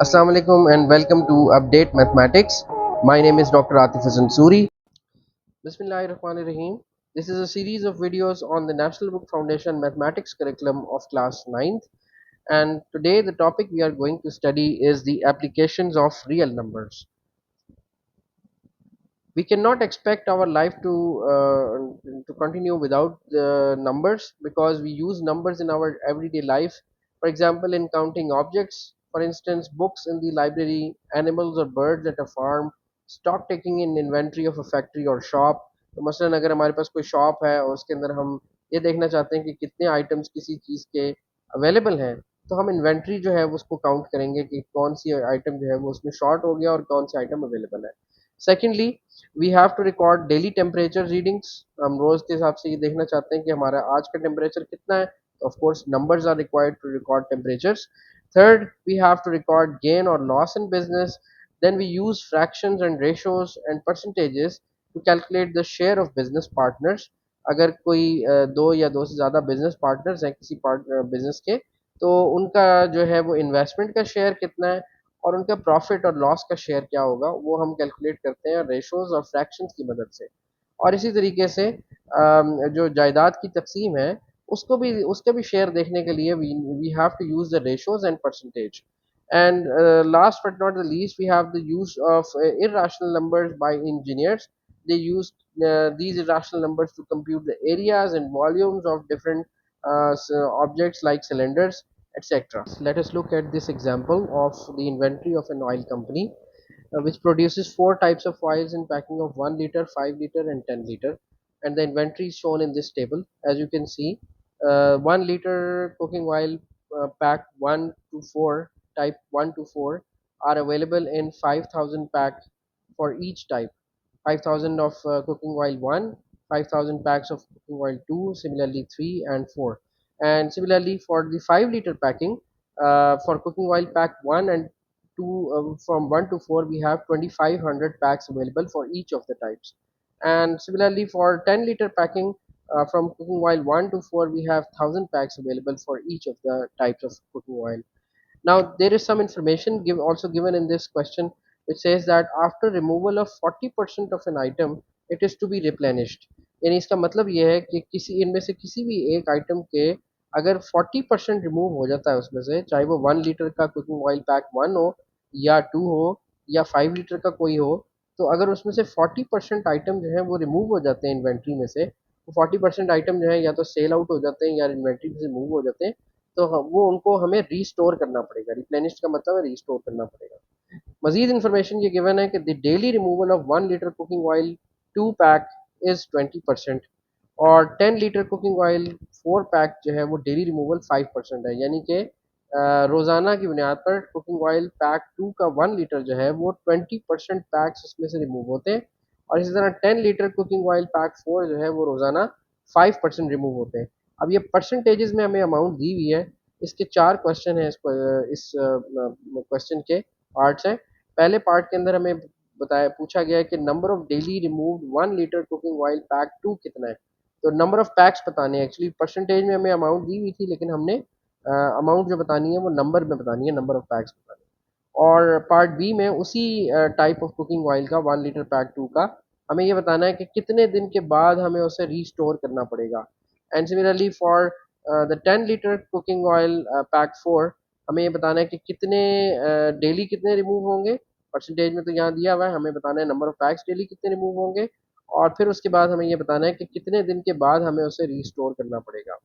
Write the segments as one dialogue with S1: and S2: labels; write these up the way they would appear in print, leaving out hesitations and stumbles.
S1: Assalamu alaikum and welcome to Update Mathematics. My name is Dr. Atif Hassan Suri. Bismillahirrahmanirrahim. This is a series of videos on the National Book Foundation Mathematics curriculum of class 9th, and today the topic we are going to study is the applications of real numbers. We cannot expect our life to continue without the numbers because we use numbers in our everyday life. For example, in counting objects, for instance, books in the library, animals or birds at a farm, stock taking in inventory of a factory or shop. तो मसलन अगर हमारे पास कोई shop है और उसके अंदर हम ये देखना चाहते हैं कि कितने आइटम्स किसी चीज़ के अवेलेबल हैं, तो हम इन्वेंट्री जो है वो उसको काउंट करेंगे कि कौन सी आइटम जो है वो उसमें शॉर्ट हो गया और कौन सी आइटम अवेलेबल है. Secondly, we have to record daily temperature readings. हम रोज के हिसाब से ये देखना चाहते हैं कि हमारा आज का टेम्परेचर कितना है. Of course numbers are required to record temperatures. Third, we have to record gain और loss in business. then we use fractions and ratios and percentages to calculate the share of business partners. अगर कोई दो या दो से ज़्यादा business partners हैं किसी बिजनेस के, तो उनका जो है वो इन्वेस्टमेंट का शेयर कितना है और उनका प्रॉफिट और लॉस का शेयर क्या होगा वो हम कैलकुलेट करते हैं रेशोज और फ्रैक्शंस की मदद से. और इसी तरीके से जो जायदाद की तकसीम है उसके भी शेयर देखने के लिए we have to use the ratios and percentage. And last but not the least, we have the use of irrational numbers by engineers. They use these irrational numbers to compute the areas and volumes of different objects like cylinders, etc. Let us look at this example of the inventory of an oil company, which produces four types of oils in packing of 1 liter, 5 liter, and 10 liter. And the inventory is shown in this table. As you can see, 1 liter cooking oil pack 1 to 4, type 1 to 4, are available in 5,000 pack for each type. 5,000 of cooking oil 1, 5,000 packs of cooking oil 2, similarly 3 and 4. And similarly for the 5 liter packing, for cooking oil pack 1 and 2, from 1 to 4 we have 2,500 packs available for each of the types. And similarly for 10 liter packing, from cooking oil 1 to 4 we have 1,000 packs available for each of the types of cooking oil. Now there is some information also given in this question, which says that after removal of 40% of an item, it is to be replenished. यानी इसका मतलब ये है कि किसी इनमें से किसी भी एक आइटम के अगर 40% रिमूव हो जाता है उसमें से, चाहे वो 1 लीटर का कुकिंग ऑयल पैक 1 हो या 2 हो या 5 लीटर का कोई हो, तो अगर उसमें से 40% आइटम जो है वो रिमूव हो जाते हैं इन्वेंट्री में से, तो 40% आइटम जो है या तो सेल आउट हो जाते हैं या इन्वेंट्री से रिमूव हो जाते हैं, तो वो उनको हमें रीस्टोर करना पड़ेगा. रिप्लेनिश का मतलब है रीस्टोर करना पड़ेगा. मजीद इन्फॉर्मेशन ये गिवन है कि the daily removal of 1 litre cooking oil 2 pack is 20%, और 10 लीटर कुकिंग ऑयल 4 पैक जो है वो डेली रिमूवल 5% है. यानी कि रोज़ाना की बुनियाद पर कुकिंग ऑयल पैक 2 का 1 लीटर जो है वो 20% पैक्स उसमें से रिमूव होते हैं, और इसी तरह 10 लीटर कुकिंग ऑयल पैक 4 जो है वो रोज़ाना 5% रिमूव होते हैं. अब ये परसेंटेजेस में हमें अमाउंट दी हुई है. इसके 4 क्वेश्चन हैं इस क्वेश्चन के पार्ट्स हैं. पहले पार्ट के अंदर हमें बताया पूछा गया है कि number of daily removed 1 litre cooking oil pack 2 कितना है. तो नंबर ऑफ पैक्स बताने हैं. एक्चुअली परसेंटेज में हमें अमाउंट दी हुई थी, लेकिन हमने अमाउंट जो बतानी है वो नंबर में बतानी है, नंबर ऑफ पैक्स बतानी है. और पार्ट बी में उसी टाइप ऑफ कुकिंग ऑयल का 1 लीटर पैक 2 का हमें ये बताना है कि कितने दिन के बाद हमें उसे रीस्टोर करना पड़ेगा. And similarly for the 10 litre cooking oil pack 4, हमें ये बताना है कि कितने डेली कितने रिमूव होंगे. परसेंटेज में तो यहाँ दिया हुआ है, हमें बताना है नंबर ऑफ पैक्स डेली कितने रिमूव होंगे, और फिर उसके बाद हमें ये बताना है कि कितने दिन के बाद हमें उसे रीस्टोर करना पड़ेगा.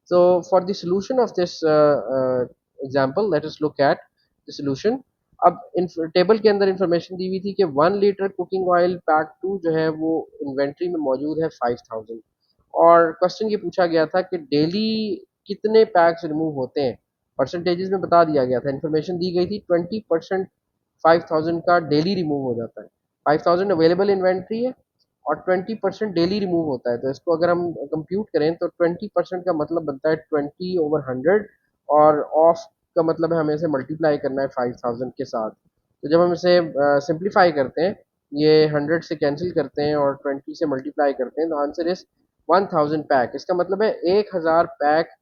S1: So for the solution of this example, let us look at the solution. अब टेबल के अंदर इंफॉर्मेशन दी हुई थी कि 1 लीटर कुकिंग ऑयल पैक 2 जो है वो इन्वेंट्री में मौजूद है 5,000, और क्वेश्चन ये पूछा गया था कि डेली कितने पैक्स रिमूव होते हैं. परसेंटेजेस में बता दिया गया था, इंफॉर्मेशन दी गई थी 20% 5,000 का डेली रिमूव हो जाता है. 5,000 अवेलेबल इन्वेंट्री है और 20% डेली रिमूव होता है. तो इसको अगर हम कंप्यूट करें तो 20% का मतलब बनता है 20/100, और ऑफ का मतलब है हमें इसे मल्टीप्लाई करना है 5,000 के साथ. तो जब हम इसे सिंप्लीफाई करते हैं, ये 100 से कैंसिल करते हैं और 20 से मल्टीप्लाई करते हैं, तो आंसर इज 1,000 पैक. इसका मतलब है 1,000 pack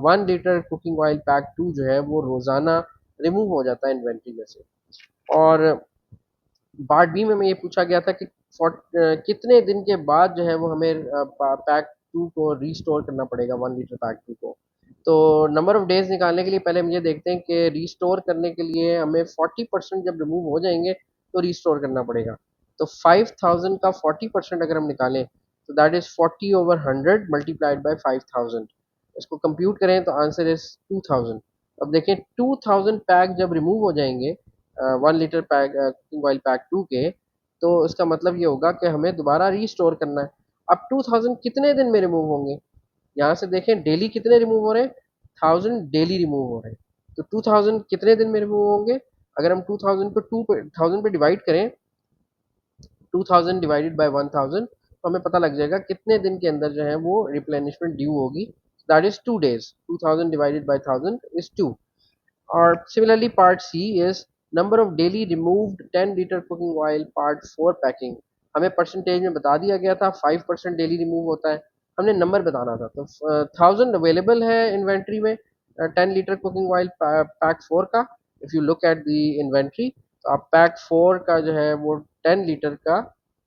S1: 1 litre cooking oil pack 2 जो है वो रोज़ाना रिमूव हो जाता है इन्वेंट्री में से। और पार्ट बी में हमें ये पूछा गया था कि कितने दिन के बाद जो है वो हमें पैक टू को रीस्टोर करना पड़ेगा, 1 लीटर पैक टू को। तो नंबर ऑफ डेज निकालने के लिए पहले हम ये देखते हैं कि रीस्टोर करने के लिए हमें 40% जब रिमूव हो जाएंगे तो रीस्टोर करना पड़ेगा। तो 5000 का 40% अगर हम निकालें तो दैट इज 40/100 मल्टीप्लाइड बाई 5000। इसको कंप्यूट करें तो आंसर इज 2000। अब देखें 2000 पैक जब रिमूव हो जाएंगे 1 litre pack cooking oil pack two के, तो इसका मतलब ये होगा कि हमें दोबारा रीस्टोर करना है। अब 2000 कितने दिन में रिमूव होंगे, यहाँ से देखें डेली कितने रिमूव हो रहे हैं, 1000 डेली रिमूव हो रहे हैं। तो 2000 कितने दिन में रिमूव होंगे, अगर हम 2000 को 2000 पे डिवाइड करें, 2000 डिवाइडेड बाय 1000, तो हमें पता लग जाएगा कितने दिन के अंदर जो है वो रिप्लेनिशमेंट ड्यू होगी। That is 2 days। 2000 divided by 1000 is 2। और similarly part C is number of daily removed 10 litre cooking oil part 4 packing. हमें परसेंटेज में बता दिया गया था 5% डेली रिमूव होता है, हमने नंबर बताना था। तो 1000 अवेलेबल है इन्वेंट्री में 10 लीटर कुकिंग ऑयल पैक 4 का। If you look at the inventory तो आप पैक 4 का जो है वो 10 लीटर का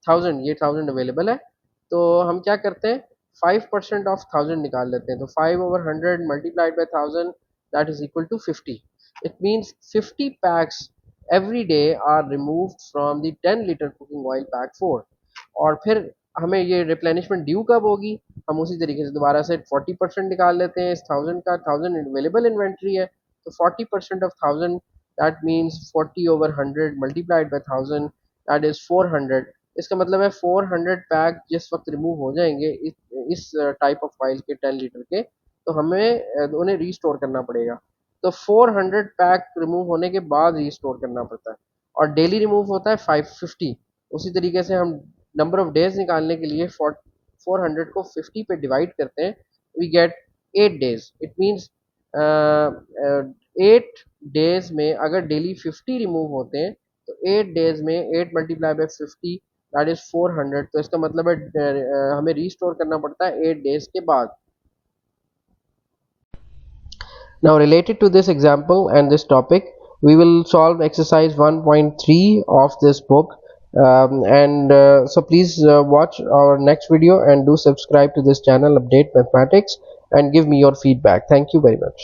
S1: 1000, ये 1000 अवेलेबल है। तो हम क्या करते हैं 5% ऑफ 1000 निकाल लेते हैं। तो 5/100 multiplied by 1000 that is equal to 50। It means 50 packs every day are removed from the 10 litre cooking oil pack 4। और फिर हमें ये रिप्लेनिशमेंट ड्यू कब होगी, हम उसी तरीके से दोबारा से 40% निकाल लेते हैं इस 1000 का। 1000 अवेलेबल इन्वेंट्री है तो 40% of 1000 that means 40/100 multiplied by 1000 that is 400। इसका मतलब है 400 पैक जिस वक्त रिमूव हो जाएंगे इस टाइप ऑफ ऑयल के 10 लीटर के, तो हमें उन्हें रीस्टोर करना पड़ेगा। तो 400 पैक रिमूव होने के बाद रीस्टोर करना पड़ता है और डेली रिमूव होता है 550। उसी तरीके से हम नंबर ऑफ डेज निकालने के लिए 400 को 50 पे डिवाइड करते हैं, we get 8 days। It means 8 days में अगर डेली 50 रिमूव होते हैं तो 8 डेज में 8 मल्टीप्लाई बाई 50 दैट इज 400। तो इसका मतलब है हमें रीस्टोर करना पड़ता है 8 डेज के बाद। Now related to this example and this topic, we will solve exercise 1.3 of this book. So please watch our next video and do subscribe to this channel Update Mathematics and give me your feedback. Thank you very much.